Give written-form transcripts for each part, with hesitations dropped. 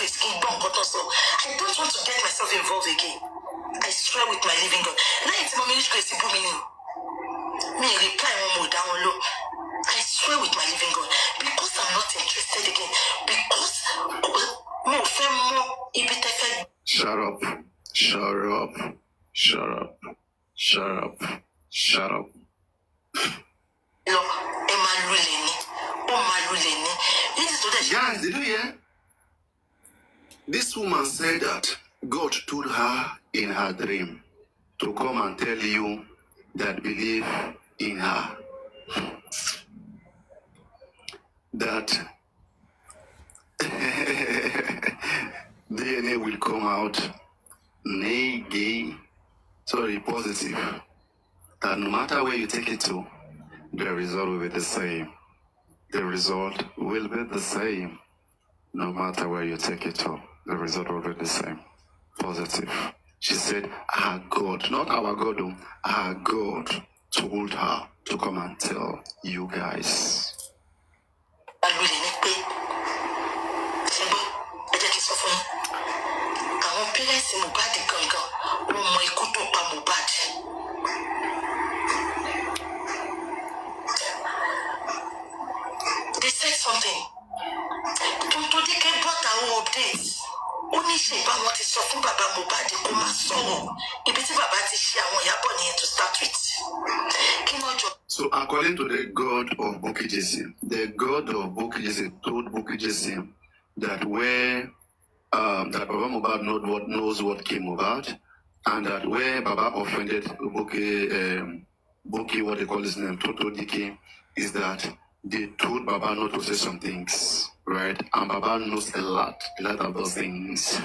place. I don't want to get myself involved again. I swear with my living God. Now it's my ministry is booming. Me reply one more down low. I swear with my living God. Because I'm not interested again. Because shut up. Shut up. Shut up. Shut up. Shut up. Guys, did you hear? This woman said that God told her in her dream to come and tell you that believe in her. That DNA will come out positive. That no matter where you take it to, the result will be the same. The result will be the same. No matter where you take it to, the result will be the same. Positive. She said, our God, not our God, our God told her to come and tell you guys. They said something. Don't they get brought our updates? Only she ba what is so fun baba Mohbad ko ma sọ̀rọ̀. Ibi tí baba ti ṣe àwọn Ìyábọ̀ nìyẹn to start with. So according to the God of Bukky, the God of Bukky told Bukky that where that Baba Mohbad knows what came Mohbad, and that where Baba offended Bukky, what they call his name, Toto Dike, is that they told Baba not to say some things, right? And Baba knows a lot of those things.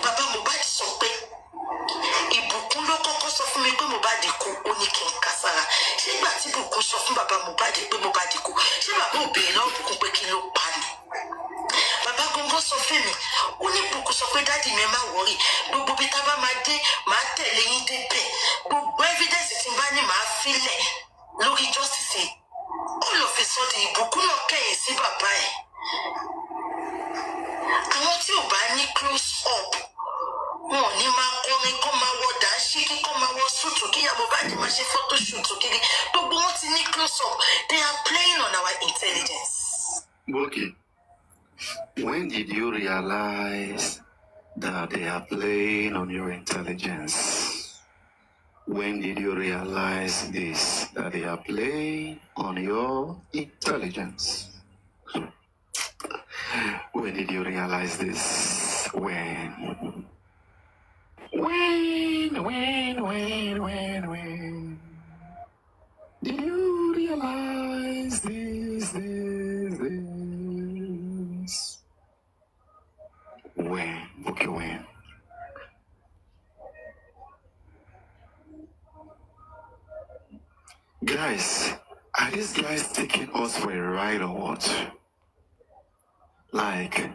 Baba Mohbad sọ pé ìbùkún ló kọ́kọ́ sọ fún mi pé Mohbad kú ó ní kí n kásárá. Ṣé ìgbà tí ìbùkún sọ fún baba Mohbad pé Mohbad kú, ṣé bàbá ò béèrè lọ́wọ́ ìbùkún pé kí ló pa ni? Bàbá gbọ́ngàn sọ fún mi, ó ní ìbùkún sọ pé dáàdì mi má wọrí, gbogbo bí tá bá máa dé, máa tẹ̀lé yín débẹ̀. Gbogbo evidence tí n bá ní máa filẹ̀ lórí justice. All of a sudden ìbùkún náà kẹ̀yìn sí bàbá ẹ̀. Àwọn tí ò bá ní close up, wọn ní máa kọrin kọ́ máa wọ dàńṣíkí kọ́ máa wọ súùtù kí Mohbad máa ṣe photoshoot kiri. Gbogbo wọn ti ní close up. They are playing on our intelligence. Okay. When did you realize that they are playing on your intelligence? When did you realize this, that they are playing on your intelligence? When did you realize this? When did you realize this? When? Okay, when? Guys, are these guys taking us for a ride or what? Like,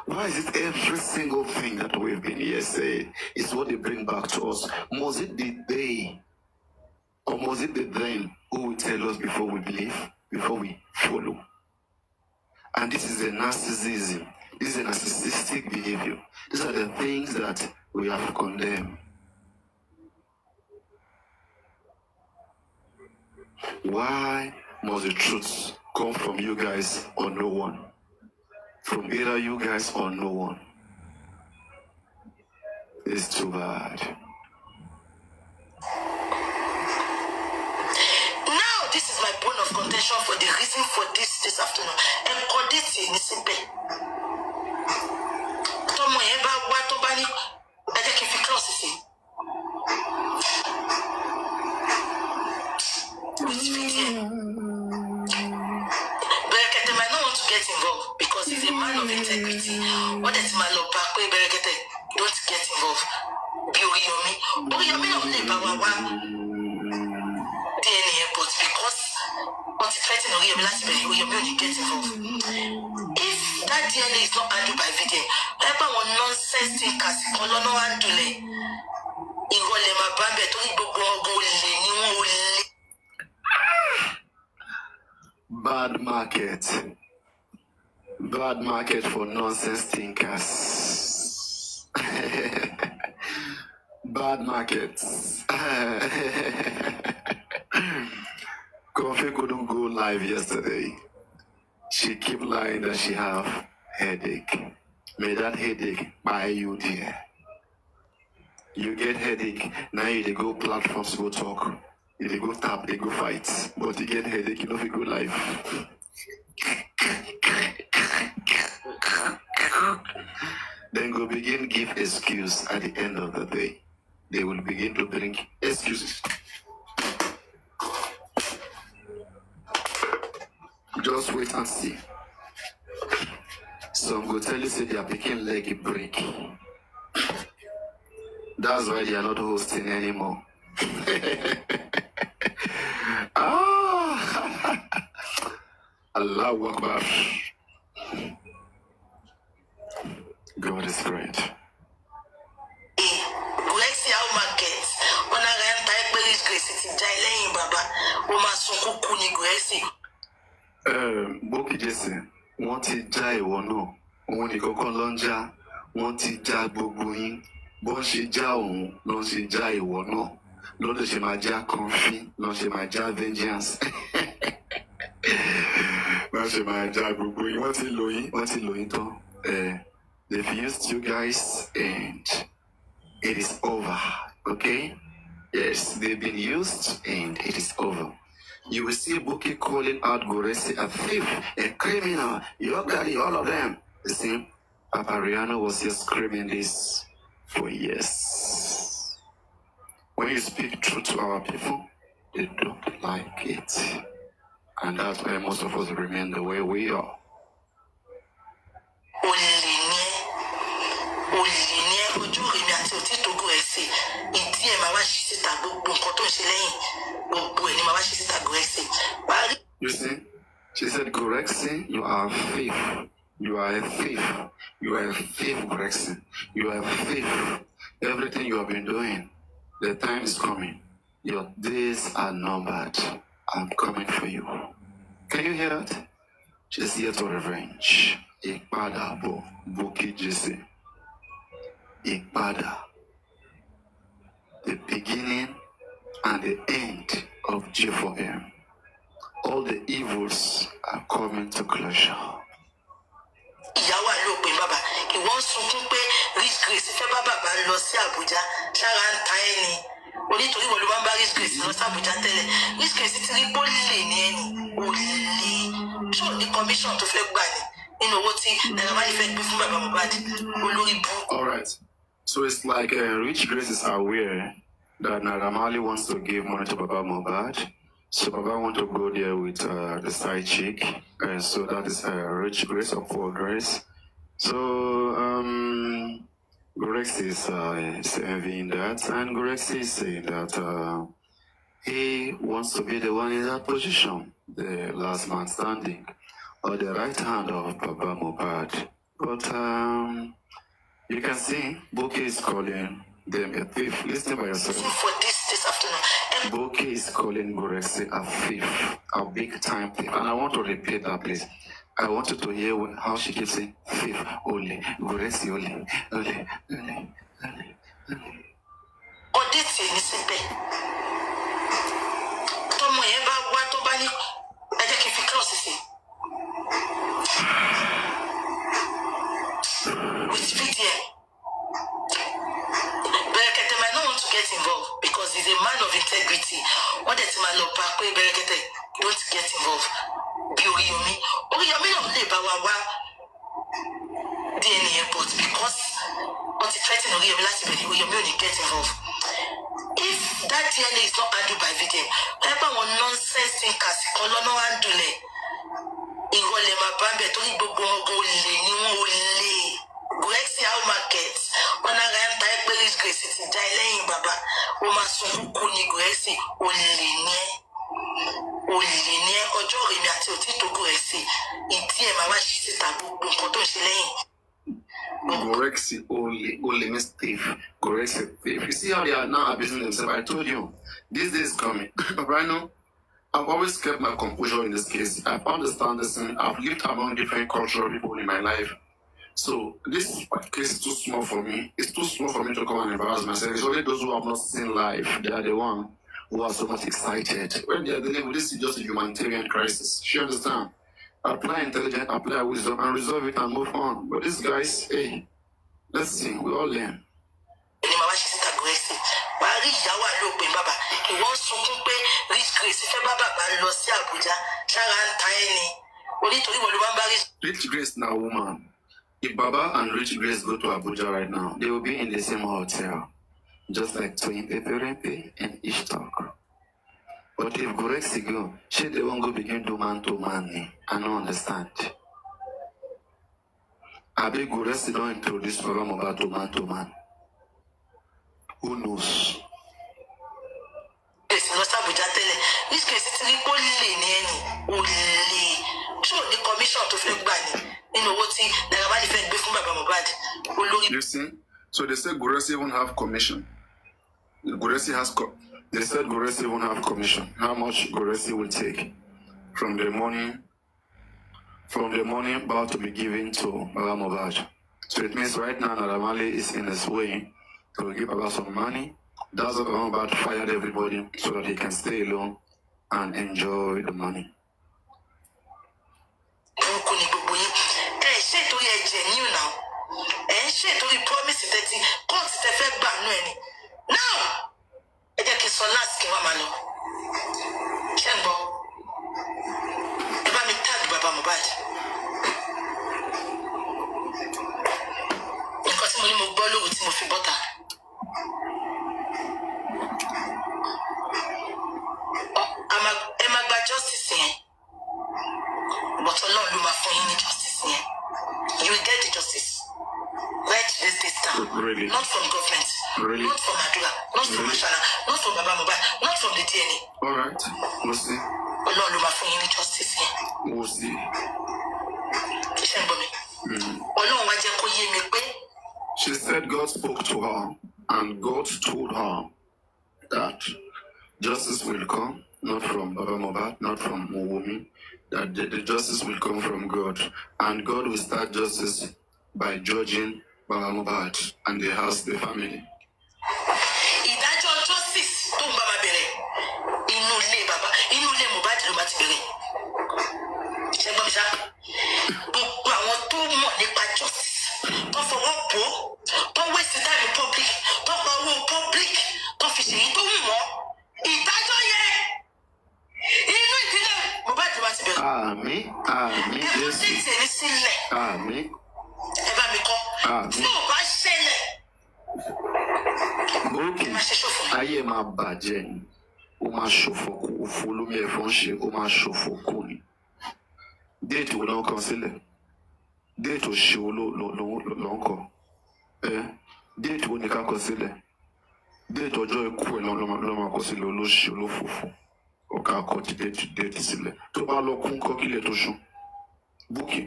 why is it every single thing that we've been here saying is what they bring back to us? Was it the they, or was it the them who will tell us before we believe, before we follow? And this is a narcissism. This is a narcissistic behavior. These are the things that we have to condemn. Why must the truth come from you guys or no one? From either you guys or no one. It's too bad. Now, this is my bone of contention for the reason for this afternoon. And Koditi ni simple. Tomo yeba wa to ba ni ẹ jẹ́ kí n fi cross sí. Berekete might not want to get involved because he's a man of integrity. What does my love back way Berekete? Don't get involved. Be Oriyomi. Oriyomi no le ba wa DNA but because what is threatening Oriyomi last year, Oriyomi only get involved. If that DNA is not handled by video, whatever one nonsense thing can see kolono handle it. Ìwọlẹ̀ máa bá bẹ̀ tó ní gbogbo ọgbọ́n olè ni wọ́n olè. Bad market. Bad market for nonsense thinkers. Bad market. Coffee couldn't go live yesterday. She keep lying that she have headache. May that headache buy you there. You get headache, now you dey go platforms, go talk. You dey go tap, they go fight. But you get headache, you know if you go live. Then go begin give excuse at the end of the day. They will begin to bring excuses. Just wait and see. Some go tell you say they are picking leg break. That's why they are not hosting anymore. Allahu Akbar. God is great. Gulexi how market. When I ran type Belis Grace, it's Jailen Baba. Oma Sukuku ni Gulexi. Bukky Jesse, wọ́n ti já ìwọ náà. Òun nìkan kọ́ ló ń já. Wọ́n ti já gbogbo yín. Bó ṣe já òun ló ṣe já ìwọ náà. Lọ́dọ̀ ṣe máa já Comfy, lọ́ ṣe máa já Vengeance. Lọ́ ṣe máa já gbogbo yín. Wọ́n ti lò yín tán. They've used you guys and it is over. Okay? Yes, they've been used and it is over. You will see Bukky calling out Goresi a thief, a criminal, your daddy, all of them. You see, Papariano was just screaming this for years. When you speak truth to our people, they don't like it. And that's why most of us remain the way we are. You see, she said, Gorexi, you are a thief. You are a thief. You are a thief, Gorexi. You are a thief. Everything you have been doing, the time is coming. Your days are numbered. I'm coming for you. Can you hear that? She's here to revenge. Ikpada bo Bukky Jesse. Ikpada. The beginning and the end of G4M. All the evils are coming to closure. Ìyàwó àlópin bàbá ìwọ́n sunkún pé Rich Grace fẹ́ bá bàbá lọ sí Àbújá ṣára ń ta ẹni onítorí wọn ló bá ń bá Rich Grace lọ sí Àbújá tẹ́lẹ̀ Rich Grace ti rí pólì ní ẹni olè ṣó ní commission tó fẹ́ gbà ní nínú owó tí Naira Marley fẹ́ gbé fún bàbá Mohbad olórí burúkú. All right, so it's like Rich Grace is aware that Naira Marley wants to give money to Baba Mohbad. So Baba want to go there with the side chick, and so that is Rich Grace or Poor Grace. So Gorex is envying that, and Gorex is saying that he wants to be the one in that position, the last man standing, or the right hand of Baba Mohbad. But you can see Bukky is calling them a thief. Listen by yourself. For this afternoon. Bukky is calling Goresi a thief, a big time thief. And I want to repeat that, please. I want you to hear how she keeps saying thief, only, Goresi, only. Audit ní síbẹ̀. Tọ́mọ yẹn bá wá tó bá ní ẹ jẹ́ kí n fi kílọ̀sì sí. With VDM. Berekete might not want to get involved because he's a man of integrity. What that man love back pé Berekete don't get involved. Bí Oríyọmí náà lè bá wa wá DNA but because wọ́n ti threaten Oríyọmí láti bẹ̀rẹ̀ Oríyọmí ò ní get involved. If that DNA is not handled by VDM, wọ́n bá wọn nonsense thinkers kan lọ́nà handle ẹ̀. Ìrọ̀lẹ́ máa bá ń bẹ̀ torí gbogbo ọgọ́ olè ni wọ́n olè. Gulexi how market wọn náà ra ń ta ẹ pé Rich Grace ti já ẹlẹ́yìn bàbá ó máa sunkún kú ní Gulexi olè ní ẹ ọjọ́ rèmi àti òtítọ́ Gulexi ìdí ẹ̀ máa wá ṣí síta gbogbo nǹkan tó ń ṣe lẹ́yìn. Gorexi only means thief. Gorexi thief. You see how they are now abusing themselves? I told you, this day is coming. Papariano, I've always kept my composure in this case. I've understand this and I've lived among different cultural people in my life. So this case is too small for me. It's too small for me to come and embarrass myself. It's only those who have not seen life. They are the one who are so much excited. When they are dealing with this, is just a humanitarian crisis. You understand? Apply intelligence, apply wisdom, and resolve it and move on. But these guys, hey, let's see, we all learn. Rich Grace now, woman. If Baba and Rich Grace go to Abuja right now, they will be in the same hotel, just like Twin Pepe and Ishtalk. But if Gorexi go, they won't go begin to man. I don't understand. I beg Gorexi don't introduce program about to man. Who knows? This case is the commission to fake ban. You see? So they said Gorexi won't have commission. Gorexi has they said Gorexi won't have commission. How much Gorexi will take from the money about to be given to Mohbad. So it means right now Naramali is in his way to give Baba some money. That's what Mohbad fired everybody so that he can stay alone and enjoy the money. Now, I just last Kimamano. Chambo. If I'm tag Baba Mohbad. Because money mo bolo with mo fi butter. I'm a justice here. But Allah you ma for any justice here. You will get the justice. Right this time. Really? Not from government. Really? Not from Adula, not from Ashana, not from Baba Mohbad, not from the DNA. All right, we'll see. Allah ló máa fún yín ní justice here. We'll see. She said God spoke to her and God told her that justice will come, not from Baba Mohbad, not from Wumi, that the justice will come from God. And God will start justice by judging Baba Mohbad and the family. Ayé máa bàjẹ́ ni, ó máa ṣòfò kú, òfò lómi ẹ̀fọn ṣe, ó máa ṣòfò kú ni. Déètì wo ló ń kọ sílẹ̀? Déètì òṣì wo ló ń kọ? Déètì wo ni ká kọ sílẹ̀? Déètì ọjọ́ ikú ẹ̀ ló máa kọ sílẹ̀ olóṣì olófòfò. Ọ̀ká kọ ti déètì sílẹ̀. Tó bá lọ kú kọ́ kílẹ̀ tó ṣú. Bukky,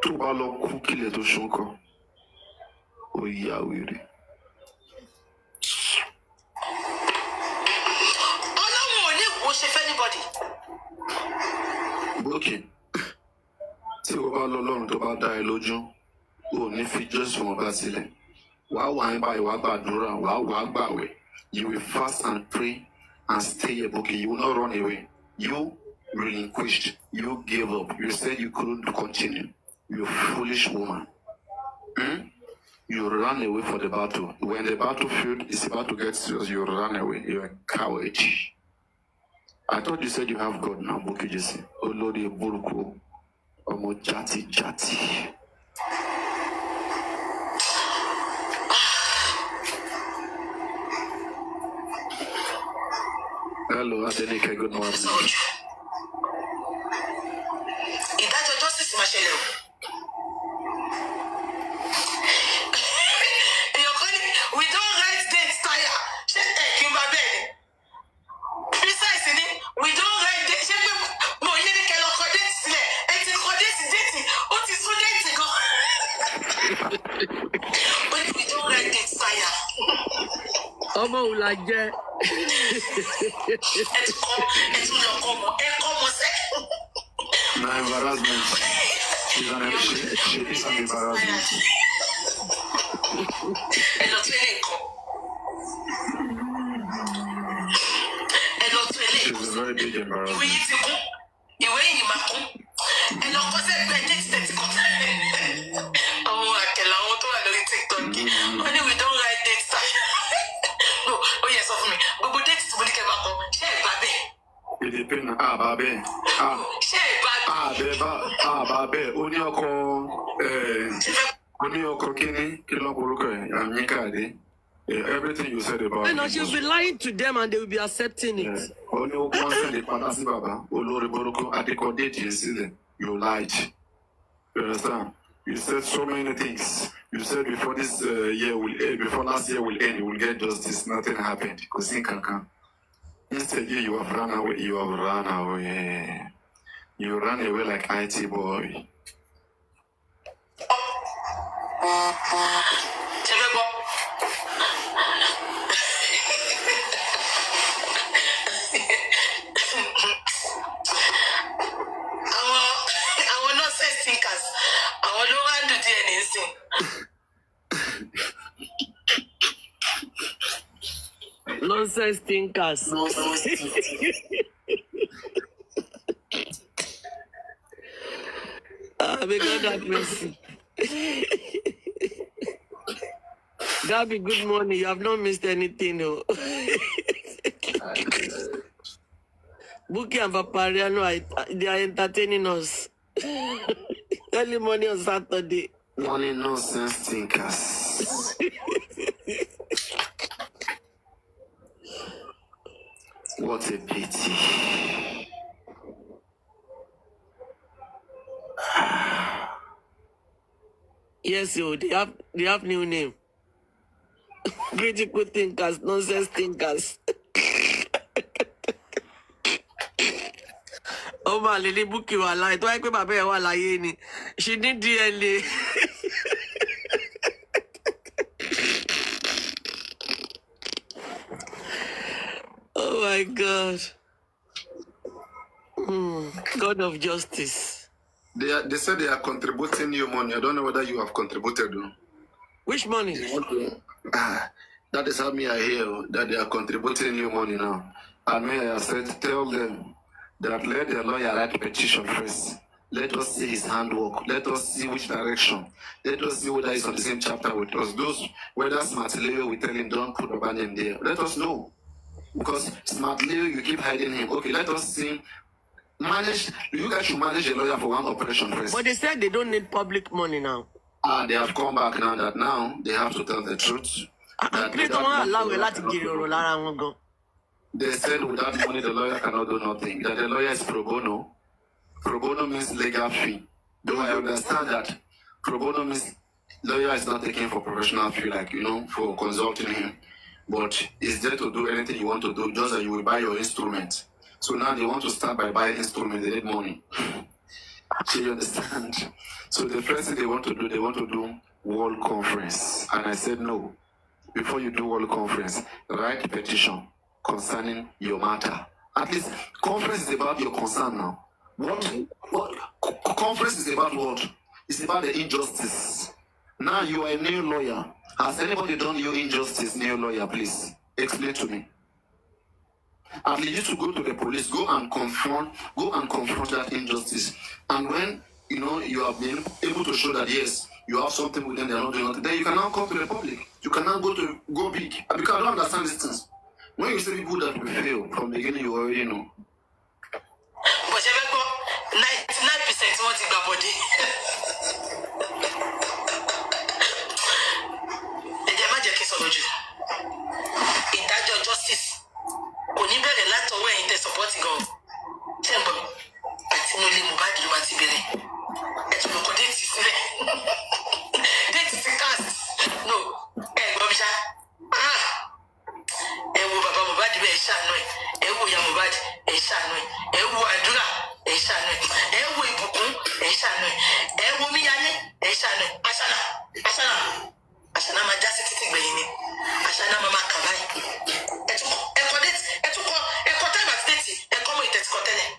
tó bá lọ kú kílẹ̀ tó ṣú kọ́. Ó yá wèrè. Bukky, tí o bá lọ lọ́run tó bá dá ẹ lójú, o ní fi Jésù wọn bá sílẹ̀. Wàá wà ń báyìí, wàá gbàdúrà, wàá gbàwẹ̀. You will fast and pray and stay here, Bukky. You will not run away. You relinquished. You gave up. You said you couldn't continue. You foolish woman. You ran away for the battle. When the battlefield is about to get serious, you run away. You're a coward. I thought you said you have God now, Bukky Jesse. Oh Lord, you buruku. Omo jati. Hello, Adenike, good morning. Ìdájọ́ justice máa ṣẹlẹ̀ o. Èèyàn kan ní we don't write date tire. Ṣé kí n bá bẹ́ẹ̀ ni? Precise ni we don't write date. Ṣé pé mo yé ní kẹlẹ́ ọkọ̀ date sílẹ̀? Ẹ ti kọ date ó ti sún date gan. Ó ní we don't write date tire. Ọmọ òun la jẹ́. Ẹ tún lọ kọ́ ọmọ ẹ kọ́. embarrassment. She is an embarrassment. She's a very big embarrassment. Only we don't like dates. No, oh yes, of me. But dates to make It depends. Babe. Babe. Onioko kini kilo buruko amikade. Everything you said about No, she'll be lying to them and they will be accepting it. Onioko said the fantasy baba. Olori buruko adekodate you lied. You understand? You said so many things. You said before this year will end, before last year will end, you will get justice. Nothing happened. Because instead, you have run away. You have run away. You ran away like IT boy. I will not say stinkers. I will not want to do anything. Nonsense thinkers. May God have mercy. Gabby, good morning. You have not missed anything, no. Bukky and Papariano, they are entertaining us. Early morning on Saturday. Only nonsense thinkers. What a pity. Yes, they have new name. Critical thinkers, nonsense thinkers. Oh my lady Bukky wa lie. To I pé bàbá ẹ̀ wà láyé ni. She need DNA. Oh my God. God of justice. They said they are contributing you money. I don't know whether you have contributed. Which money? That is how me I hear that they are contributing you money now. And me I said, tell them that let the lawyer write a petition first. Let us see his handwork. Let us see which direction. Let us see whether he's on the same chapter with us. Those, whether Smart Leo, we tell him, don't put a name there. Let us know. Because Smart Leo, you keep hiding him. Okay, let us see. You guys should manage a lawyer for one operation first. But they said they don't need public money now. They have come back now that now they have to tell the truth. They said without money, the lawyer cannot do nothing. That the lawyer is pro bono. Pro bono means legal fee. Though I understand that pro bono means lawyer is not taking for professional fee, like, for consulting him. But it's there to do anything you want to do, just that you will buy your instrument. So now they want to start by buying instruments, they need money. So you understand? So the first thing they want to do world conference. And I said no. Before you do world conference, write a petition concerning your matter. At least conference is about your concern now. What conference is about what? It's about the injustice. Now you are a new lawyer. Has anybody done you injustice, new lawyer, please? Explain to me. At least you to go to the police, go and confront that injustice. And when you have been able to show that yes, you have something with them, they are not doing nothing, then you can now come to the public. You can now go big. Because I don't understand these things. When you say people that will fail from the beginning, you already know. But 99% want to go body. Ìdájọ́ justice kò ní bẹ̀rẹ̀ látọwọ́ ẹ̀yin tẹ́ support gan. Ṣé ń bọ̀ àti mo lè Mohbad ló máa ti bẹ̀rẹ̀. Ẹ tún lọ kọ déètì sílẹ̀. Déètì ti cast. No, ẹ gbọ́ bí ṣá. Ẹ wo bàbá Mohbad bẹ́ẹ̀ ṣàánú ẹ̀. Ẹ wo ìyá Mohbad ẹ̀ ṣàánú ẹ̀. Ẹ wo àdúrà ẹ̀ ṣàánú ẹ̀. Ẹ wo ìbùkún ẹ̀ ṣàánú ẹ̀. Ẹ wo míyalé ẹ̀ ṣàánú ẹ̀. Àṣànà máa já sí títí gbẹ̀yìn ni. Àṣànà máa máa kà báyìí. Ẹ̀kọ́ déètì, ẹ̀kọ́ táìmù àti déètì, ẹ̀kọ́ mọ ìtẹ̀tìkọ́ tẹ́lẹ̀.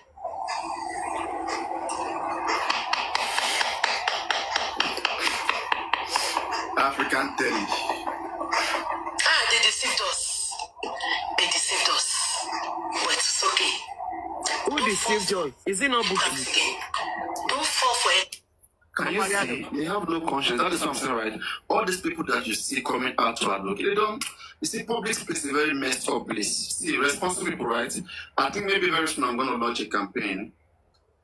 can't tell it. They deceived us. They deceived us. But it's okay. Who deceived us? Is it not Bukky? Don't fall for it. Can you see? They have no conscience. That is what I'm saying, right? All these people that you see coming out to advocate, they don't. You see, public space is a very messed up place. See, responsible people, right? I think maybe very soon I'm going to launch a campaign.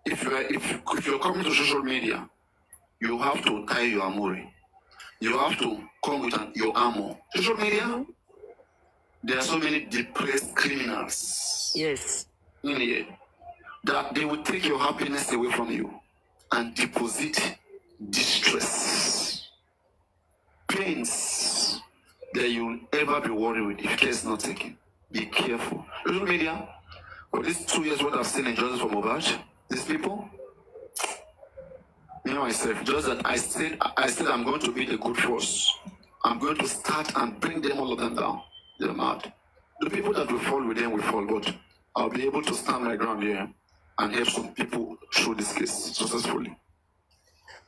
If you're coming to social media, you have to tie your amore. You have to come with your armor. Social media, there are so many depressed criminals. Yes. In here that they will take your happiness away from you and deposit distress, pains that you'll ever be worried with if care is not taken. Be careful. Social media, for these 2 years, what I've seen in justice for Mohbad, these people, me myself, just that I said I'm going to be the good force. I'm going to start and bring them, all of them down. They're mad. The people that will fall with them will fall, but I'll be able to stand my ground here and help some people through this case successfully.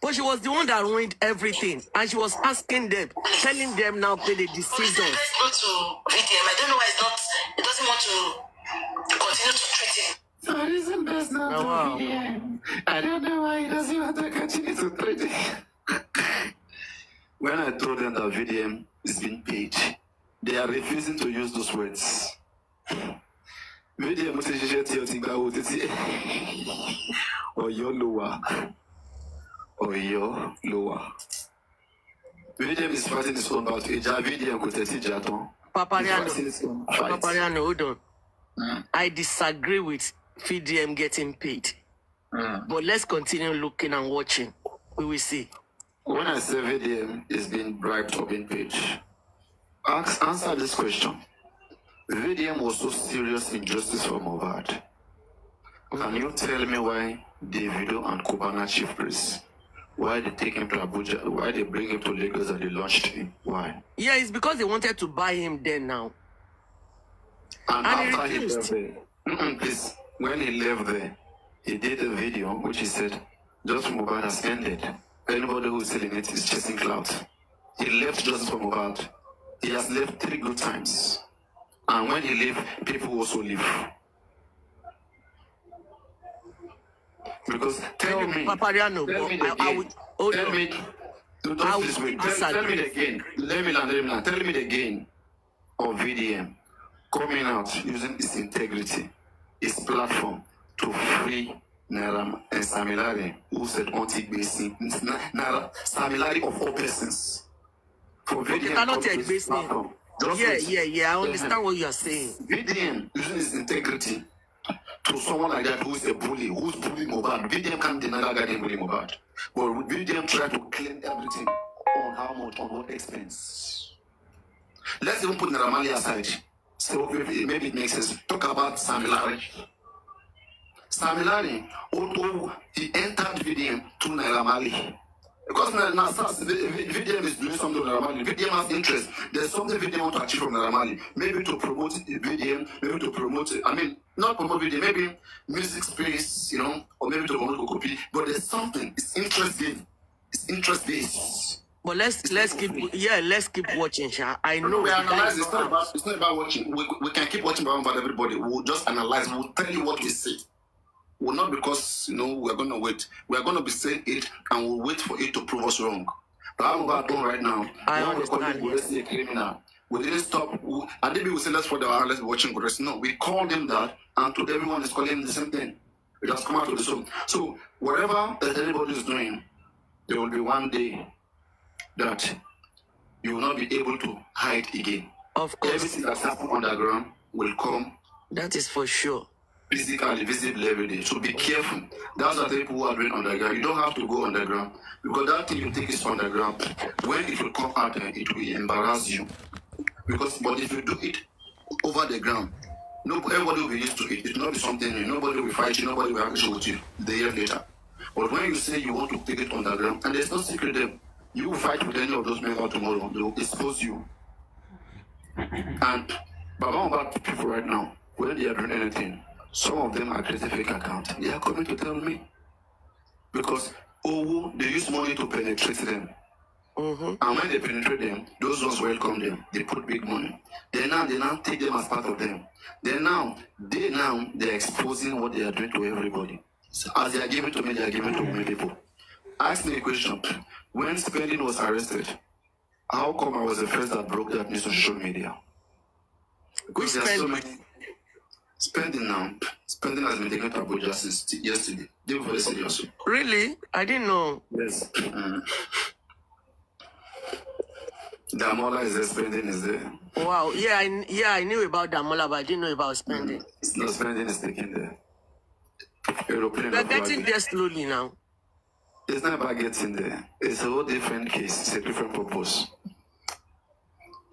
But she was the one that ruined everything. And she was asking them, telling them now that they deceived us. Let's go to VDM. I don't know why it doesn't want to continue to treat it. The reason there's not wow. VDM. I don't know why he doesn't want to continue to treat it. When I told them that VDM is being paid, they are refusing to use those words. VDM or your lower. Or your lower. VDM is fighting his own battle. Papariano, hold on. I disagree with VDM getting paid. But let's continue looking and watching. We will see. When I say VDM is being bribed or being paid, answer this question. VDM was so serious in justice for Mohbad. Can you tell me why Davido and Kubana chief priest, why they take him to Abuja, why they bring him to Lagos and they launched him? Why? Yeah, it's because they wanted to buy him then now. And after he left there, please, when he left there, he did a video which he said, Justice for Mohbad has ended. Anybody who is selling it is chasing clout. He left Justice for Mohbad. He has left 3 good times. And when he leave, people also leave. Because tell me, Papariano, tell me the gain. Let me learn. Tell me the gain of VDM coming out using its integrity, its platform to free Naira and Samilari, who said anti-basing Naira, Samilari of all persons. For VDM, yeah, I understand what you are saying. VDM using its integrity to someone like that who's a bully, who's bullying Mohbad. VDM can't deny that guy didn't bully Mohbad. But VDM try to claim everything on how much, on what expense. Let's even put Naramali aside. So maybe it makes sense. Talk about Samilari. Samilari, although he entered VDM to Naramali. Because now VDM is doing something with Naramali. VDM has interest. There's something VDM want to achieve from Naramali. Maybe to promote VDM, maybe to promote, not promote VDM, maybe music space, or maybe to promote Kokopi. But there's something. It's interesting. It's interest based. But let's keep watching, Sha. I know. We analyze. It's not about watching. We can keep watching about everybody. We'll just analyze. We'll tell you what we see. Well, not because we're going to wait. We're going to be saying it, and we'll wait for it to prove us wrong. But I'm about done right now. I understand. We're a criminal. We didn't stop. And maybe we say let's for the let's be watching progress. No, we called him that, and today everyone is calling him the same thing. It has come out of the soul. So whatever that anybody is doing, there will be one day that you will not be able to hide again. Of course. Everything that's happened underground will come. That is for sure. Physically visible every day. So be careful. That's what people who are doing underground. You don't have to go underground. Because that thing you think is underground, when it will come out, it will embarrass you. But if you do it over the ground, everybody will be used to it. It will not be something new. Nobody will fight you. Nobody will have issue with you the year later. But when you say you want to take it underground, and there's no secret there, you will fight with any of those men out tomorrow. They will expose you. And about people right now, when they are doing anything, some of them are creating fake accounts. They are coming to tell me. Because they use money to penetrate them. And when they penetrate them, those ones welcome them. They put big money. They now take them as part of them. They're exposing what they are doing to everybody. So as they are giving to me, they are giving to many people. Ask me a question. When Spending was arrested, how come I was the first that broke that news on social media? Because there are so many. Spending has been taken to Abuja since yesterday. They were very serious. Really? I didn't know. Yes. Damola is there, Spending is there. Wow. Yeah, I knew about Damola, but I didn't know about Spending. No, Spending is taken there. Aeroplane. They're getting there slowly now. It's not about getting there. It's a whole different case. It's a different purpose.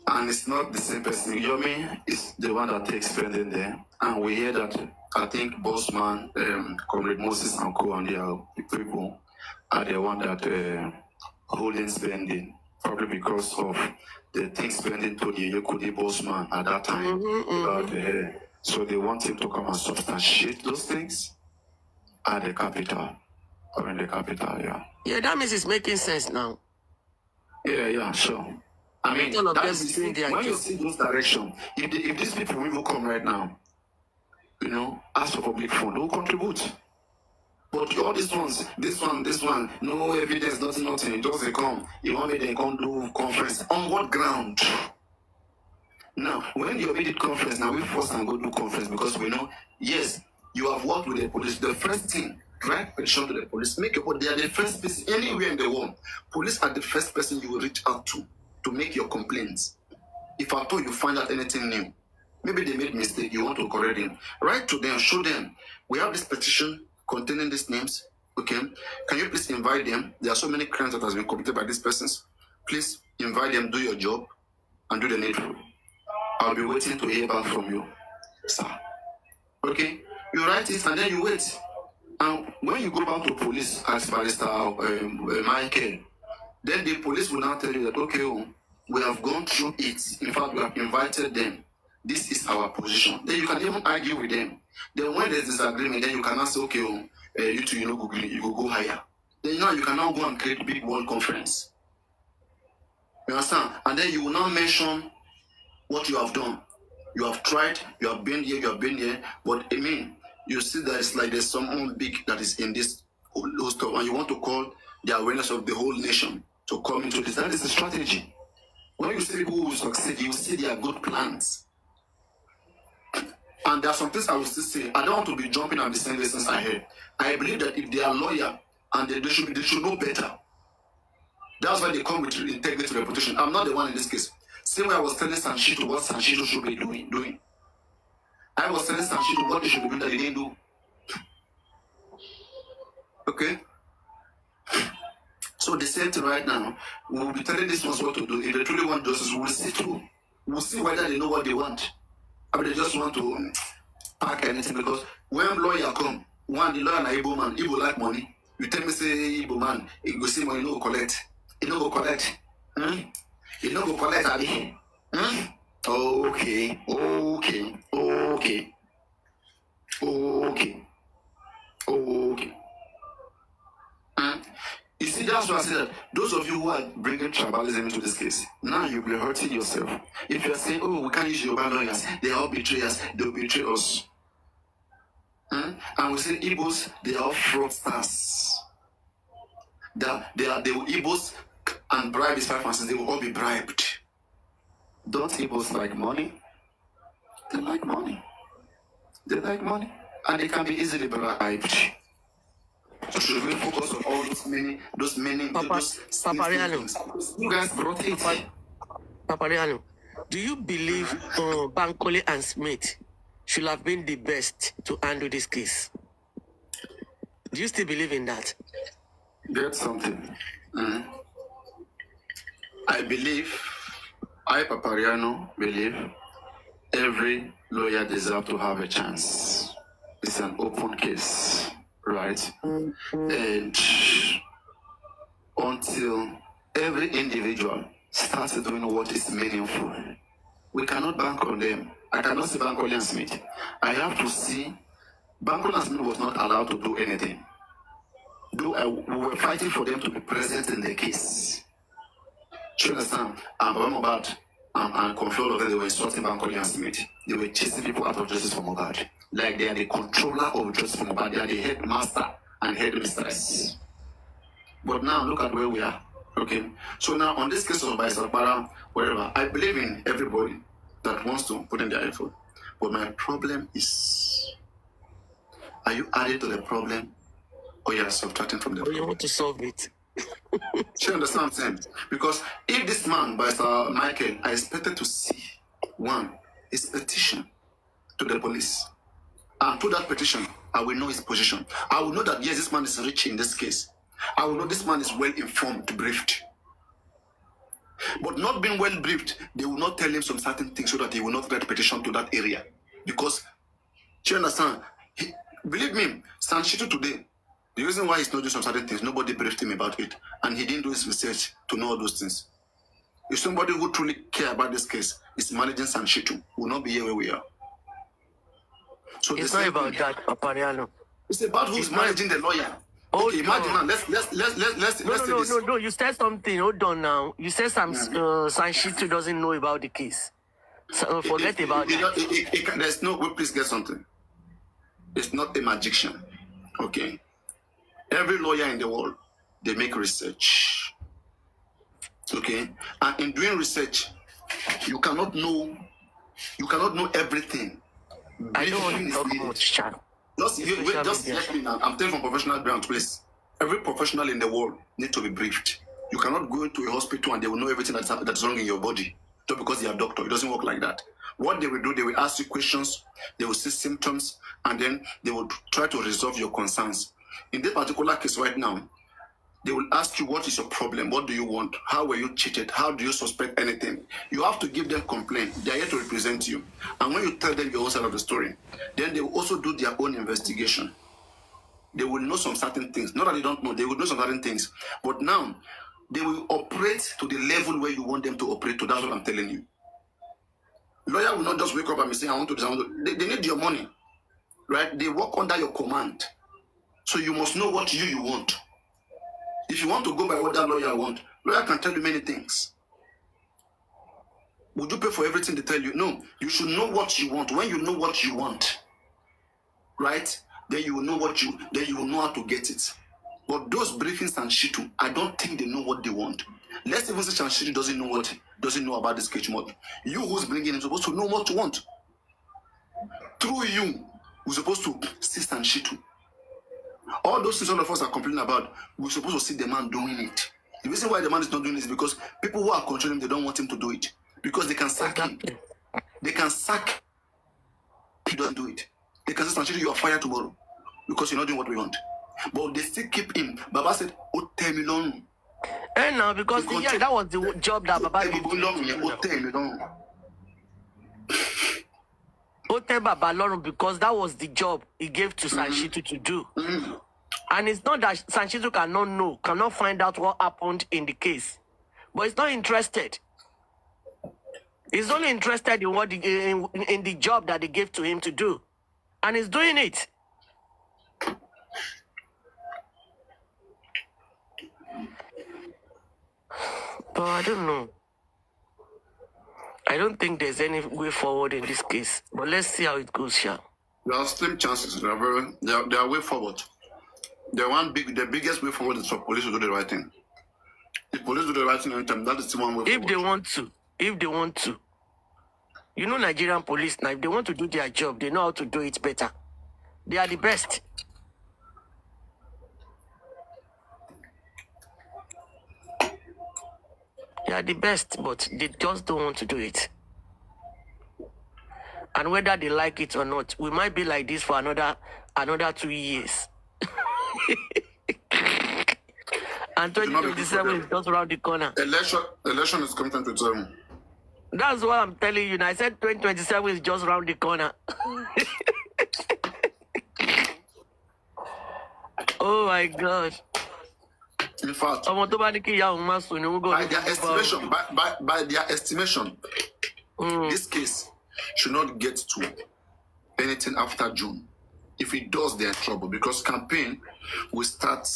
And it's not the same person. Yomi is the one that takes Spending there. And we hear that, I think, Bossman, Comrade Moses and Co. and their people are the one that holding Spending. Probably because of the things Spending told the Yekudi Bossman at that time. So they want him to come and substantiate those things at the capital. Or in the capital, yeah. Yeah, that means it's making sense now. Yeah, sure. I mean, when you see those directions, if these people will come right now, ask for public fund, who contribute? But all these ones, this one, no evidence, nothing, just they come. You want me to come do conference. On what ground? Now, when you made it conference, now we force and go do conference because we know, yes, you have worked with the police. The first thing, write petition to the police, make your they are the first person anywhere in the world. Police are the first person you will reach out to make your complaints. If at all you find out anything new, maybe they made mistake, you want to correct them, write to them, show them, we have this petition containing these names, okay? Can you please invite them? There are so many crimes that has been committed by these persons. Please invite them, do your job, and do the needful. I'll be waiting to hear back from you, sir. Okay? You write it and then you wait. And when you go back to police as Barrister Michael, then the police will now tell you that, okay, we have gone through it. In fact, we have invited them. This is our position. Then you can even argue with them. Then when there's disagreement, then you can now say, okay, you two, you go higher. Then you can now go and create big world conference. You understand? And then you will now mention what you have done. You have tried, you have been here, but I mean, you see that it's like there's someone big that is in this whole stuff, and you want to call the awareness of the whole nation to come into this. That is the strategy. When you see people who succeed, you see their good plans. And there are some things I will still say. I don't want to be jumping at the same lessons I heard. I believe that if they are lawyer and they should know better. That's why they come with integrity reputation. I'm not the one in this case. Same way I was telling Sanshito what Sanshito should be doing. I was telling Sanshito what they should be doing that they didn't do. Okay? So the same thing right now, we'll be telling these ones what to do. If they truly want justice, we'll see through. We'll see whether they know what they want. I mean, they just want to pack anything because when lawyer come, the lawyer na Igbo man, Igbo like money. You tell me say Igbo man, he go see money, he no go collect. He no go collect. He no go collect, Abi. Okay. You see, that's why I said that those of you who are bringing tribalism into this case, now you'll be hurting yourself. If you're saying, we can't use Yoruba lawyers, they are all betrayers, they'll betray us. And we say Igbos, they are all fraudsters. They will Igbos and bribe is 5 months, they will all be bribed. Don't Igbos like money? They like money. And they can be easily bribed. So should we focus on all those many Papariano. You guys brought it. Papariano, do you believe Bankole and Smith should have been the best to handle this case? Do you still believe in that? That's something. I, Papariano, believe every lawyer deserves to have a chance. It's an open case, right? And until every individual starts doing what is meaningful, we cannot bank on them. I cannot see Bankole and Smith. I have to see Bankole and Smith was not allowed to do anything. We were fighting for them to be present in the case. Do you understand? Mohbad and control of them, they were insulting Bankole and Smith. They were chasing people out of justice for Mohbad. Like they are the controller of justice for Mohbad. They are the headmaster and headmistress. But now look at where we are. Okay. So now on this case of Baisapara, wherever, I believe in everybody that wants to put in their effort. But my problem is, are you adding to the problem or you are subtracting from the problem? You want to solve it. Do you understand what I'm saying? Because if this man, by Sir Michael, I expected to see one, his petition to the police. And through that petition, I will know his position. I will know that yes, this man is rich in this case. I will know this man is well informed, briefed. But not being well briefed, they will not tell him some certain things so that he will not write petition to that area. Because, do you understand? Believe me, Sanshitu today, the reason why he's not doing some certain things, nobody briefed him about it. And he didn't do his research to know all those things. If somebody who truly care about this case is managing Sanshitu, will not be here where we are. So it's not about that, Papariano. It's about who's managing the lawyer. Okay, imagine now. No. You said something. Hold on now. You said Sanshitu doesn't know about the case. So forget about it. There's no. Please get something. It's not a magician. Okay. Every lawyer in the world, they make research. Okay, and in doing research, you cannot know everything. I don't want to talk much, Chan. Just let me now. I'm telling from professional ground, please. Every professional in the world needs to be briefed. You cannot go into a hospital and they will know everything that's wrong in your body just because they are a doctor. It doesn't work like that. What they will do, they will ask you questions, they will see symptoms, and then they will try to resolve your concerns. In this particular case right now, they will ask you, what is your problem? What do you want? How were you cheated? How do you suspect anything? You have to give them complaint. They are here to represent you. And when you tell them your own side of the story, then they will also do their own investigation. They will know some certain things. Not that they don't know, they will know some certain things. But now, they will operate to the level where you want them to operate to. That's what I'm telling you. Lawyer will not just wake up and be saying, I want to do this. They need your money. Right? They work under your command. So you must know what you want. If you want to go by what that lawyer wants, lawyer can tell you many things. Would you pay for everything they tell you? No. You should know what you want. When you know what you want, right, then you will know how to get it. But those briefings and shit, I don't think they know what they want. Let's even say Shanshitu doesn't know about this case much. You who's bringing him supposed to know what you want. Through you, we're supposed to see Shanshitu. All those things all of us are complaining about, we're supposed to see the man doing it. The reason why the man is not doing it is because people who are controlling him, they don't want him to do it. Because they can sack him. They can sack if he doesn't do it. They can say, Sanshitu, you are fired tomorrow because you're not doing what we want. But they still keep him. Baba said, oh, tell me long. And now, because that was the job that Baba did. Because that was the job he gave to Sanshitu to do. And it's not that Sanshitu cannot find out what happened in the case. But he's not interested. He's only interested in what in the job that they gave to him to do. And he's doing it. But I don't know. I don't think there's any way forward in this case. But let's see how it goes, Sha. There are slim chances. There are way forward. The biggest way forward is for police to do the right thing. If police do the right thing anytime, that is the one way forward. If they want to. You know Nigerian police now, if they want to do their job, they know how to do it better. They are the best. They are the best, but they just don't want to do it. And whether they like it or not, we might be like this for another 2 years. And 2027 is just around the corner. Election is coming to term. That's what I'm telling you. Now, I said 2027 is just around the corner. Oh my God. In fact, by their estimation, this case should not get to anything after June. If it does, they're in trouble because campaign will start,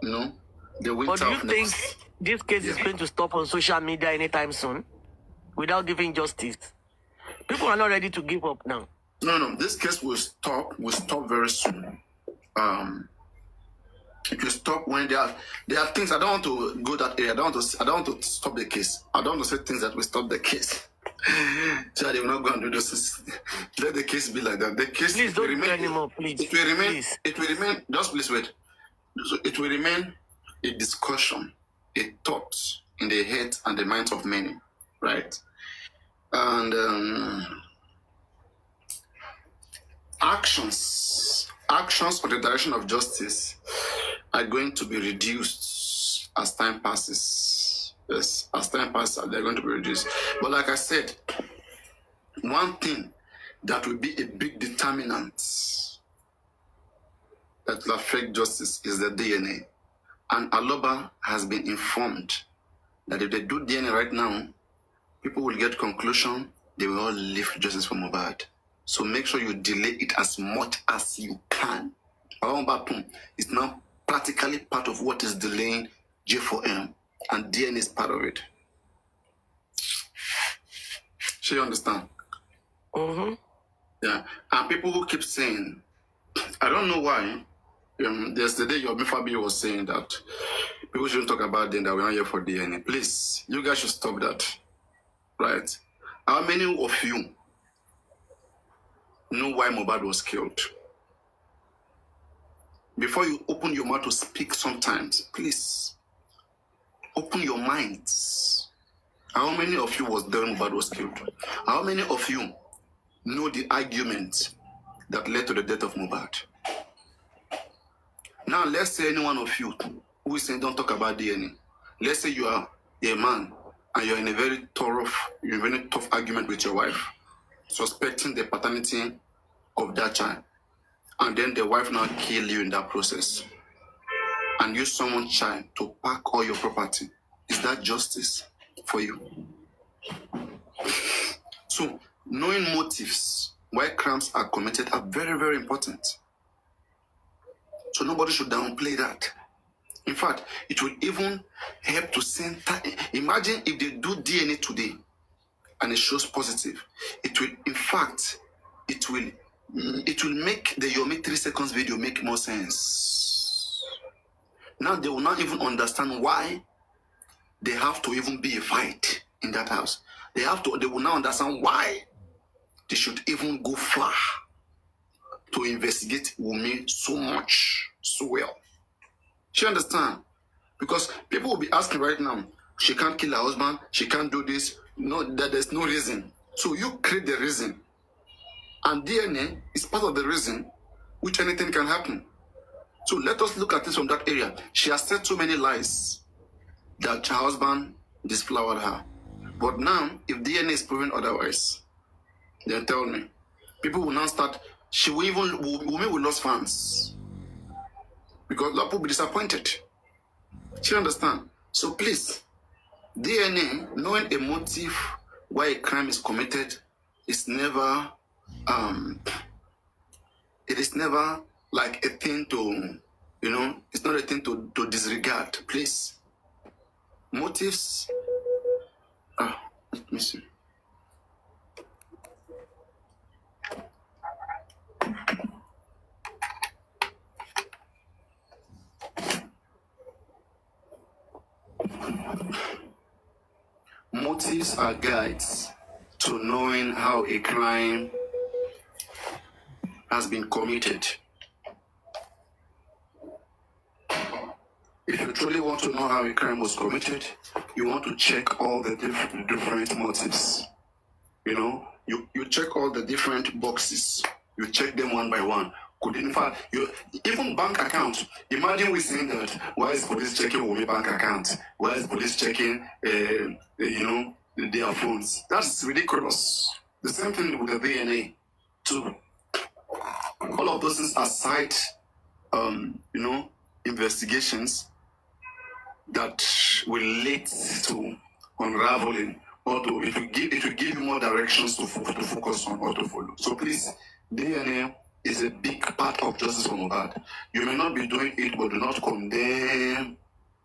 the winter of next. this case is going to stop on social media anytime soon without giving justice. People are not ready to give up now. No. This case will stop very soon. It will stop when there are things. I don't want to go that area. I don't want to stop the case. I don't want to say things that will stop the case. So they will not go and do this. Let the case be like that. The case Please don't do anymore, please. It will remain. Please. It will remain. Just please wait. So it will remain a discussion, a thought in the head and the minds of many, right? And actions on the direction of justice are going to be reduced as time passes. Yes, as time passes, they're going to be reduced. But like I said, one thing that will be a big determinant that will affect justice is the DNA. And Aloba has been informed that if they do DNA right now, people will get conclusion, they will all leave justice for Mohbad. So make sure you delay it as much as you can. It's now practically part of what is delaying J4M, and DNA is part of it. So you understand? Mm-hmm. Yeah. And people who keep saying, I don't know why. Yesterday, your Fabi was saying that people shouldn't talk about DNA, that we're not here for DNA. Please, you guys should stop that. Right? How many of you know why Mohbad was killed? Before you open your mouth to speak sometimes, please, open your minds. How many of you was there when Mohbad was killed? How many of you know the argument that led to the death of Mohbad? Now, let's say any one of you who is saying don't talk about DNA. Let's say you are a man and you're in a very tough argument with your wife, suspecting the paternity of that child, and then the wife now kill you in that process and use someone's child to pack all your property. Is that justice for you? So, knowing motives why crimes are committed are very, very important. So nobody should downplay that. In fact, it will even help to center. Imagine if they do DNA today and it shows positive. It will, in fact, it will make the Yomi 3 seconds video make more sense. Now they will not even understand why they have to even be a fight in that house. They will now understand why they should even go far to investigate Wunmi so much, so well. You understand? Because people will be asking right now, she can't kill her husband, she can't do this. No, that there's no reason. So you create the reason. And DNA is part of the reason which anything can happen. So let us look at this from that area. She has said so many lies that her husband disflowered her. But now, if DNA is proven otherwise, then tell me, people will now start, Wunmi will lose fans. Because a lot of people will be disappointed. You understand? So please, DNA, knowing a motive why a crime is committed, is never, it is never like a thing to, it's not a thing to disregard. Please. Motives, let me see. Motives are guides to knowing how a crime has been committed. If you truly want to know how a crime was committed, you want to check all the different motives. You check all the different boxes. You check them one by one. In fact, even bank accounts. Imagine we saying that, why is police checking Wunmi bank account? Why is police checking, their phones? That's ridiculous. The same thing with the DNA, too. All of those things are side, investigations that will lead to unraveling, or it will give you more directions to focus on or to follow. So please, DNA is a big part of justice for Mohbad. You may not be doing it, but do not condemn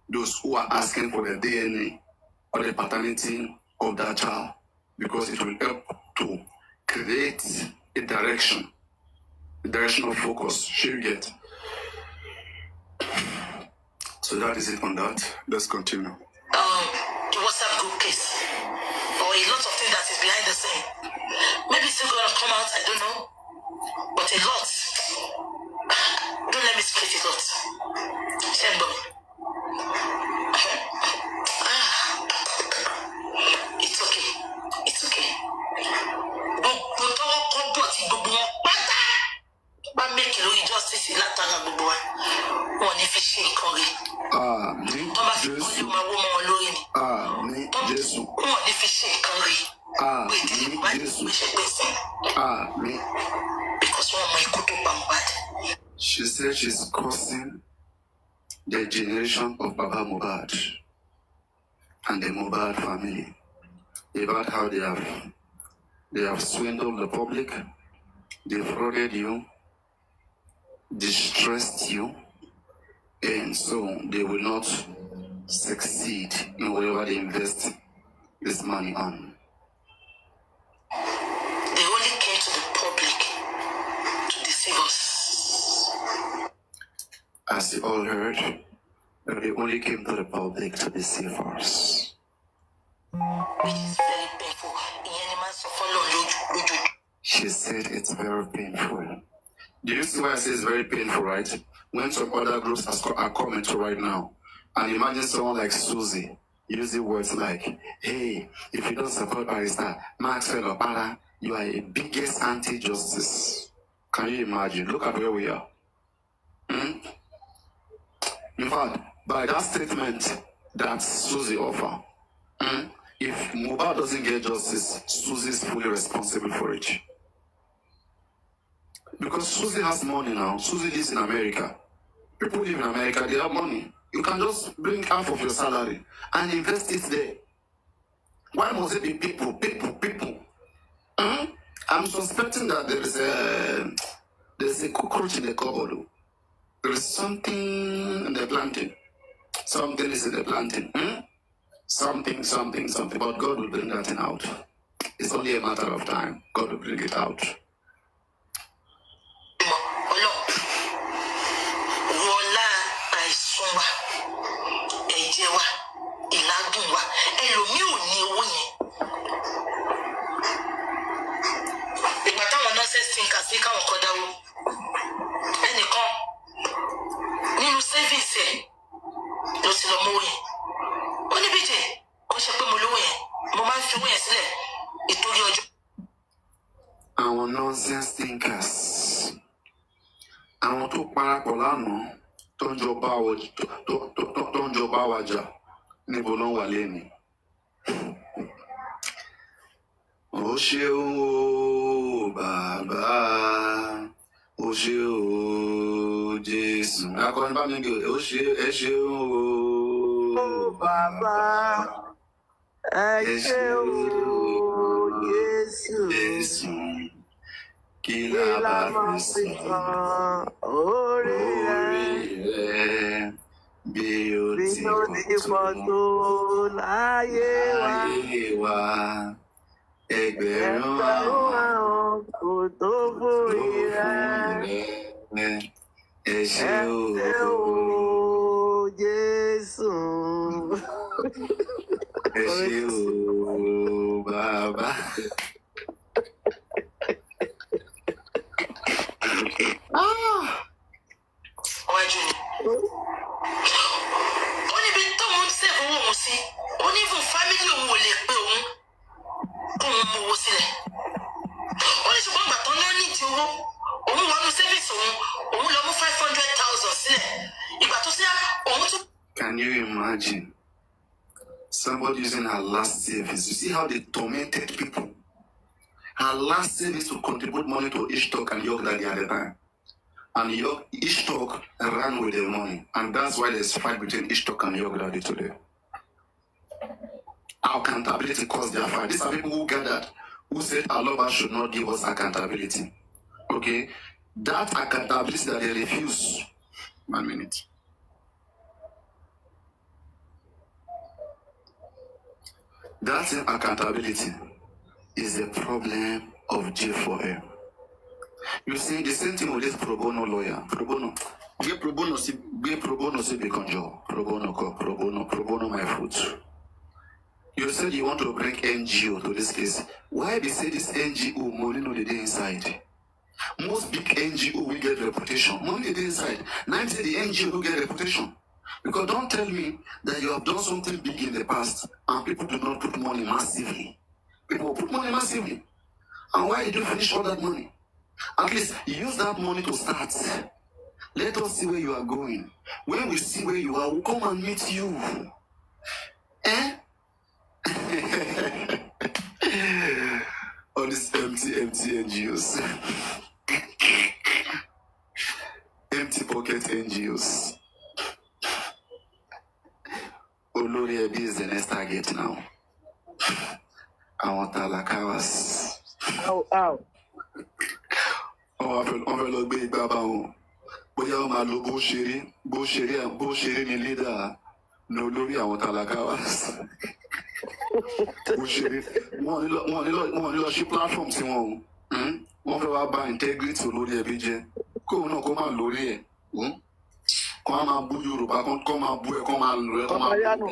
those who are asking for the DNA or the paternity of that child, because it will help to create a direction of focus. Sure, you get. So that is it on that. Let's continue. The WhatsApp group case, or a lot of things that is behind the scene. Maybe it's still gonna come out, I don't know. But a lot. Don't let me split it out. Shembo. It's okay. It's okay. Gbogbo tọwọ́ kọ́ dọ̀tí gbogbo wọn pátá. Bá make lórí justice látara gbogbo wa. Wọ́n ní fi ṣe nǹkan rí. Tọ́ bá fi kọ́lé máa wó mọ́ wọn lórí ni. Wọ́n ní fi ṣe nǹkan rí. Because wọ́n mọ ikú tó pa Mohbad. She said she's causing the generation of Baba Mohbad and the Mohbad family about how they have swindled the public, defrauded you, distressed you, and so they will not succeed in whatever they invest this money on. They only came to the public to deceive us. As you all heard, they only came to the public to deceive us. Which is very painful. She said it's very painful. Do you see why I say it's very painful, right? When some other groups are coming to right now, and imagine someone like Susie using words like, hey, if you don't support Barrister Maxwell or Para, you are a biggest anti-justice. Can you imagine? Look at where we are. In fact, by that statement that Susie offered, if Mohbad doesn't get justice, Susie is fully responsible for it. Because Susie has money now. Susie lives in America. People live in America, they have money. You can just bring half of your salary and invest it there. Why must it be people? I'm suspecting that there's a cockroach in the cupboard. There is something in the planting. Something is in the planting. Something. But God will bring that thing out. It's only a matter of time. God will bring it out. Our nonsense thinkers. Àwọn tó parapọ̀ lánàá tó ń jọba wájà níbo ló ń wà lẹ́ni. Ó ṣé o bàbá, ó ṣé o Jésù. Akọrin bá mi gbé ó ṣé o bàbá, ẹ ṣé o Jésù. Kí la bá fi san orí rẹ̀ bí ó ti pọ̀ tó láyé wa. Ẹgbẹ̀rún àwọn kò tó borí rẹ̀. Ẹ ṣé o Jésù. Ẹ ṣé o bàbá. Can you imagine somebody using her last savings? You see how they tormented people? Her last savings to contribute money to Ishtok and York Daddy at the time. And Ishtok ran with the money. And that's why there's a fight between Ishtok and York Daddy today. Our accountability caused their fight. These are people who gathered, who said Allah should not give us accountability. Okay? That accountability that they refuse. 1 minute. That accountability is the problem of J4M. You see, the same thing with this pro bono lawyer. Pro bono. Be pro bono si be conjure. Pro bono my foot. You said you want to bring NGO to this case. Why they say this NGO money no the day inside? Most big NGO will get reputation. Money the inside. 90 the NGO will get reputation. Because don't tell me that you have done something big in the past and people do not put money massively. People put money massively. And why did you finish all that money? At least use that money to start. Let us see where you are going. When we see where you are, we'll come and meet you. Eh? All these empty NGOs. Empty pocket NGOs. Olori Ebi is the next target now. I want Talakawas. Ow. On va le bébé baba. Bóyá ó máa lo bó ṣeré ni leader no lórí àwọn Talakawas. Bó ṣeré wọ́n ní lọ sí platform tí wọ́n fẹ́ wá bá integrity Olori Ebi jẹ́ kóun náà kó máa lórí ẹ̀ kó máa bú Yorùbá kó máa bú ẹ̀ kó máa lò ẹ̀ kó máa bú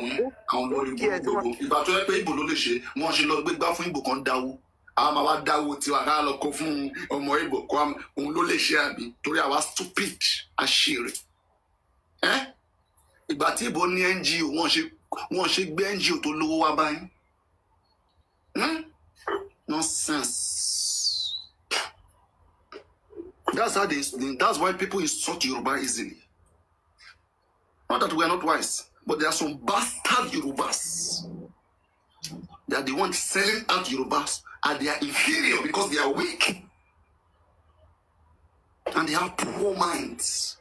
àwọn lórí gbogbo ìgbà tó yẹ pé Ìgbò ló lè ṣe wọ́n ṣe lọ gbé gbá fún Ìgbò kan dáwó àwọn máa wá dáwó tiwa ká lọ kó fún ọmọ Ìgbò kó òun ló lè ṣe àbí torí àwa stupid àṣírí ìgbà tí Ìgbò ní NGO wọ́n ṣe gbé NGO tó lówó wá báyìí nonsense. That's why people insult Yoruba easily. Not that we are not wise, but there are some bastard Yorubas. They are the ones selling out Yorubas, and they are inferior because they are weak. And they have poor minds.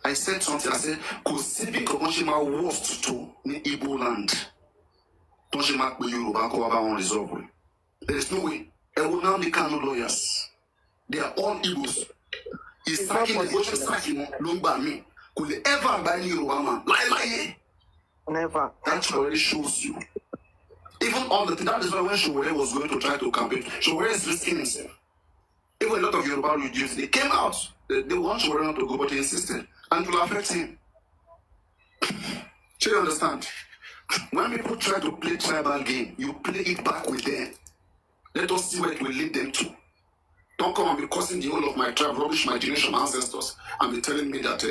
I said something, I said, Kosibi Kokonshima worst to in Igbo land. Tonshima Yoruba ko aba on resolve. There is no way. And we now become no lawyers. They are all Igbos. He's sacking the ocean, sacking Lumba me. Could they ever buy Yoruba man? Lie. Never. That already shows you. Even all the thing, that is why when Showore was going to try to campaign, Showore is risking himself. Even a lot of Yoruba reduced, they came out. They want Showore not to go, but he insisted. And it will affect him. So you understand? When people try to play tribal game, you play it back with them. Let us see where it will lead them to. Don't come and be causing the whole of my tribe, rubbish my generation, my ancestors, and be telling me that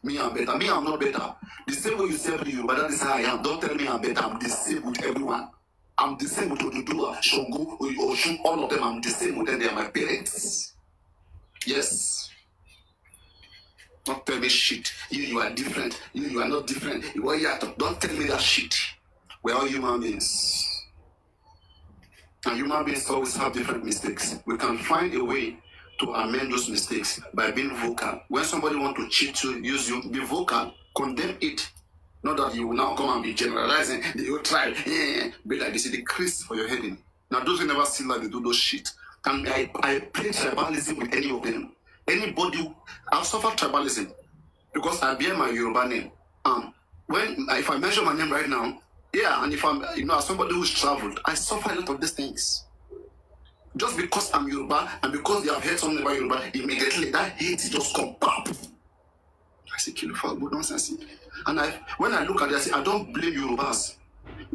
me I'm better. Me, I'm not better. The same way you say you, but that is how I am. Don't tell me I'm better. I'm the same with everyone. I'm the same with Oduduwa, Shogo, Oshun, all of them. I'm the same with them. They are my parents. Yes. Don't tell me shit. You are different. You are not different. Don't tell me that shit. We're all human beings. And human beings always have different mistakes. We can find a way to amend those mistakes by being vocal. When somebody wants to cheat you, use you, be vocal, condemn it. Not that you will now come and be generalizing, you try, be like this, it crease for your heading. Now those who never see like they do those shit. And I play tribalism with any of them. Anybody, I've suffered tribalism because I bear my Yoruba name. If I mention my name right now, and if I'm, as somebody who's traveled, I suffer a lot of these things. Just because I'm Yoruba and because they have heard something about Yoruba, immediately that hate just come up. I say, kill for good nonsense. And when I look at it, I say, I don't blame Yorubas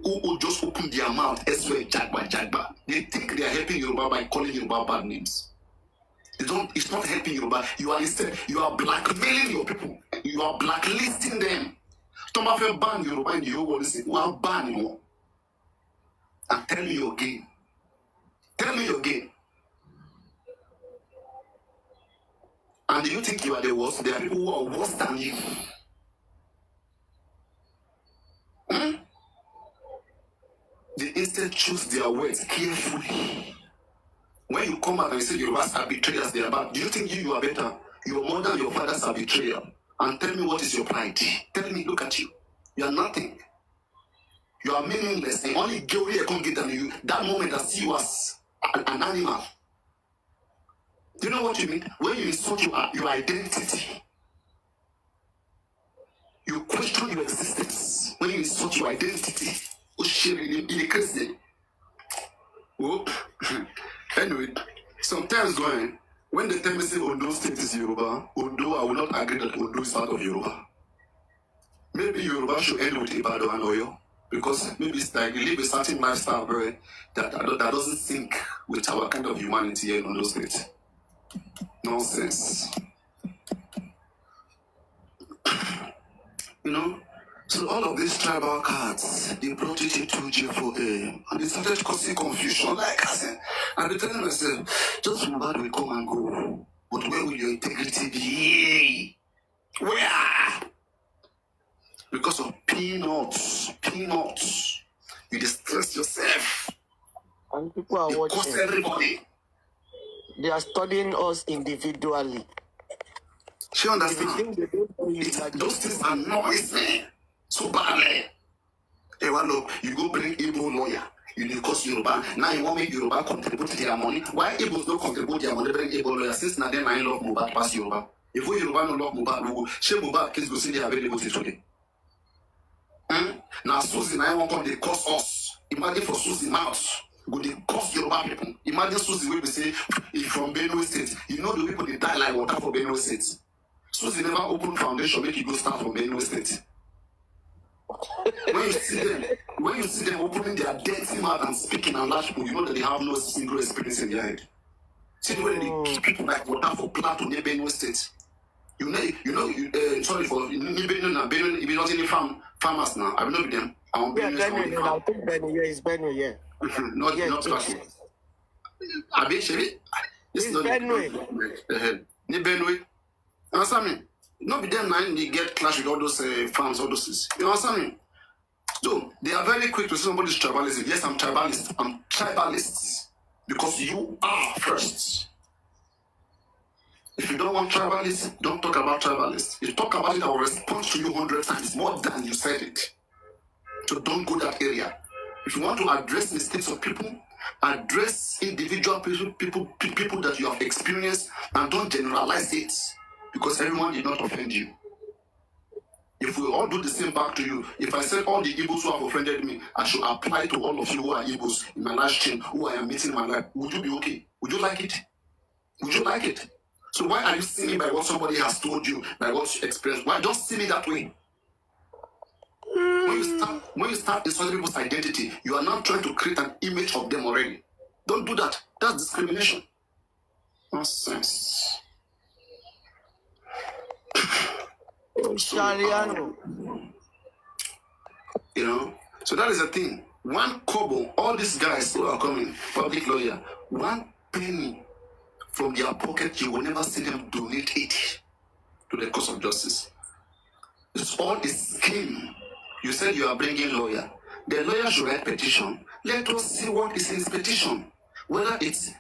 who just open their mouth, Jagba. They think they are helping Yoruba by calling Yoruba bad names. It's not helping Yoruba. You are blackmailing your people. You are blacklisting them. Don't ban Yoruba in the whole world. You are banning you. And tell me your game. Tell me your game. And do you think you are the worst? There are people who are worse than you. They instead choose their words carefully. When you come out and you say Yorubas are betrayers, they are bad. Do you think you are better? Your mother and your fathers are betrayers. And tell me what is your pride? Tell me, look at you. You are nothing. You are meaningless. The only girl here can't get than you. That moment I see you as an animal. Do you know what you mean? When you insult your identity, you question your existence. When you insult your identity, sharing in the crazy. Whoop. Anyway, sometimes when they tell me say Ondo State is Yoruba, Ondo, I will not agree that Ondo is part of Yoruba. Maybe Yoruba should end with Ibadan and Oyo, because maybe it's like you live a certain lifestyle that doesn't sync with our kind of humanity here in Ondo State. Nonsense. You know? So all of these tribal cards, they brought it into J4A, and they started causing confusion. Like I said, I've been telling myself, just Mohbad will come and go, but where will your integrity be? Where? Because of peanuts. You distress yourself. And people are You watching. cost everybody. They are studying us individually. She understand? Those things annoys me so badly. Hey, well, look, you go bring Igbo lawyer. You dey cost Yoruba. Now you want make Yoruba contribute their money. Why Igbos don't contribute their money? Bring Igbo lawyer. Since now they might love Mohbad pass Yoruba. If we Yoruba no love Mohbad, we go. She Mohbad case go see they available today. Now Susie now won't come. They cost us. Imagine for Susie mouth. Go they cost Yoruba people. Imagine Susie will be say if from Benue State. You know the people they die like water for Benue State. Susie never open foundation make you go start from Benue State. When you see them opening their dirty mouth and speaking and laughing, you know that they have no single experience in their head. See the way they keep people like water for Plateau near Benue State. Sorry for Benue, if you not any farmers now, I will not be them. I want Yeah, Benue, I think Benue, is Benue, yeah. Not Plateau. It's not Benue. Ni Benue. You understand me? Not be them now they get clash with all those farms, all those things. You understand me? So they are very quick to say somebody's tribalism. Yes, I'm tribalist. I'm tribalist because you are first. If you don't want tribalists, don't talk about tribalists. If you talk about it, I will respond to you 100 times more than you said it. So don't go that area. If you want to address mistakes of people, address individual people that you have experienced, and don't generalize it because everyone did not offend you. If we all do the same back to you, if I said all the Igbos who have offended me, I should apply to all of you who are Igbos in my last chain, who I am meeting in my life, would you be okay? Would you like it? Would you like it? So why are you seeing me by what somebody has told you, by what you experienced? Why don't see me that way? When you start insulting people's identity, you are now trying to create an image of them already. Don't do that. That's discrimination. Nonsense. Papariano. You know? So that is the thing. One kobo, all these guys who are coming, public lawyer, 1 penny from their pocket, you will never see them donate it to the cause of justice. It's all a scheme. You said you are bringing lawyer. The lawyer should write petition. Let us see what is in his petition. Whether it's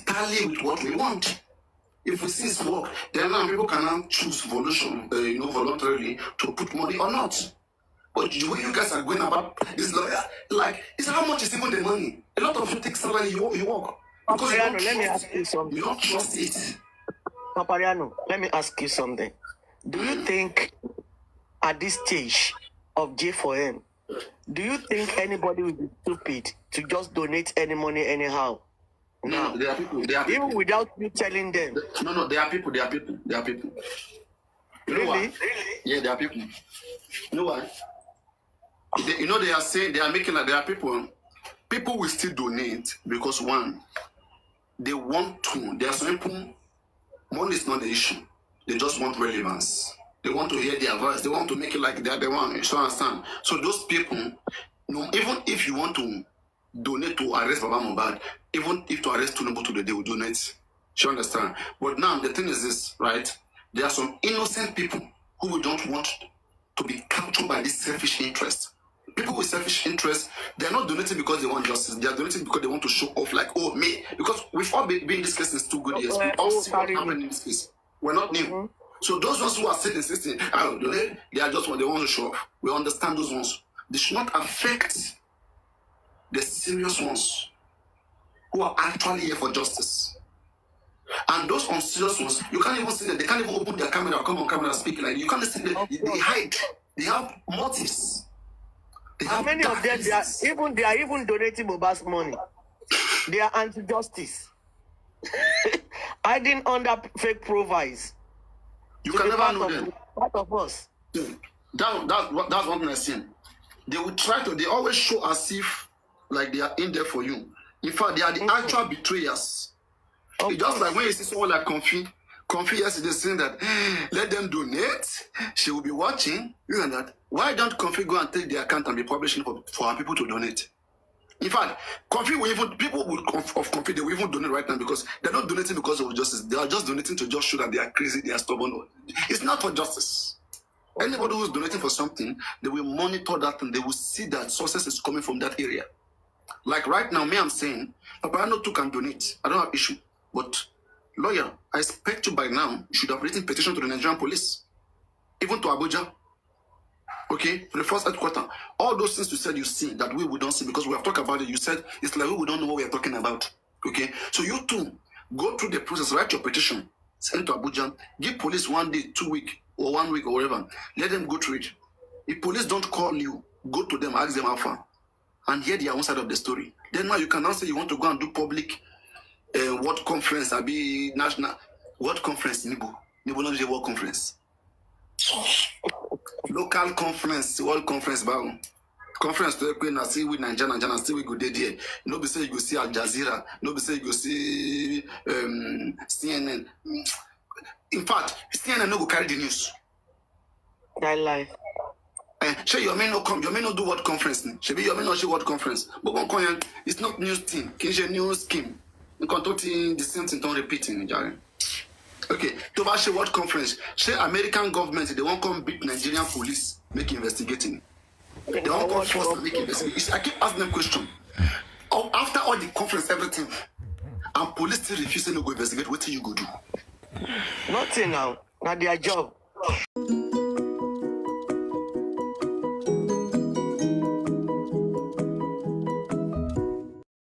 tally with what we want. If we see his work, then now people can now choose voluntarily to put money or not. But the way you guys are going about this lawyer, like, it's how much is even the money? A lot of you take salary, you work. Because Papariano, let me ask you something. You don't trust it. Papariano, let me ask you something. Do you think at this stage of J4M, do you think anybody will be stupid to just donate any money anyhow? No, there are people. Even without you telling them. No, there are people. You know why? Yeah, there are people. You know why? They are saying, they are making like there are people. People will still donate because one, they want to. There are some people, money is not the issue. They just want relevance. They want to hear their voice. They want to make it like they're the one. You understand? So those people, even if you want to donate to arrest Baba Mohbad, even if to arrest Tinubu today, they will donate. You understand? But now the thing is this, right? There are some innocent people who we don't want to be captured by this selfish interest. People with selfish interest, they are not donating because they want justice. They are donating because they want to show off, like, oh, me. Because we've all been in this case since 2 good years. We all see what happened in this case. We're not new. Mm-hmm. So those ones who are still insisting, I don't donate, they are just what they want to show off. We understand those ones. They should not affect the serious ones who are actually here for justice. And those unserious ones, you can't even see them. They can't even open their camera or come on camera and speak like you can't see them. They hide. They have motives. They And have many of dark them, they reasons. are even donating Mohbad's money. They are anti-justice. Hiding under fake profiles. You To can be never know them. part of us. That's one thing I see. They will try to, they always show as if like they are in there for you. In fact, they are the actual betrayers. Of It's just course. like when you see someone like Comfy yesterday saying that, let them donate, she will be watching, you and that. Why don't Comfy go and take the account and be publishing for our people to donate? In fact, Comfy will even, people of Comfy, they will even donate right now because they're not donating because of justice. They are just donating to just show that they are crazy, they are stubborn. It's not for justice. Anybody who's donating for something, they will monitor that and they will see that sources is coming from that area. Like right now, me, I'm saying, Papariano too can donate. I don't have issue. But lawyer, I expect you by now, you should have written petition to the Nigerian police, even to Abuja. Okay, to the first headquarters. All those things you said you see that we don't see because we have talked about it. You said it's like we don't know what we are talking about. Okay, so you too go through the process, write your petition, send to Abuja, give police 1 day, 2 weeks, or 1 week, or whatever. Let them go through it. If police don't call you, go to them, ask them how far, and hear their own side of the story. Then now you can now say you want to go and do public World Conference, be national World Conference, Nibo not the World Conference. Local conference, World Conference, bow. Conference to I see with Nigeria, still we go there. Nobody say you go see Al Jazeera, nobody say you go see CNN. In fact, CNN no go carry the news. That life. Sure, you may not come, you may not do World Conference. Should be you may not show World Conference. But one coin, it's not news team, it's a news scheme. You can talk the same thing, don't repeat in Jaren. Okay, to watch a World Conference, say American government, they won't come beat Nigerian police, make investigating. They won't come force and make investigation. I keep asking them question. After all the conference, everything, and police still refusing to go investigate, what do you go do? Nothing now. Not their job.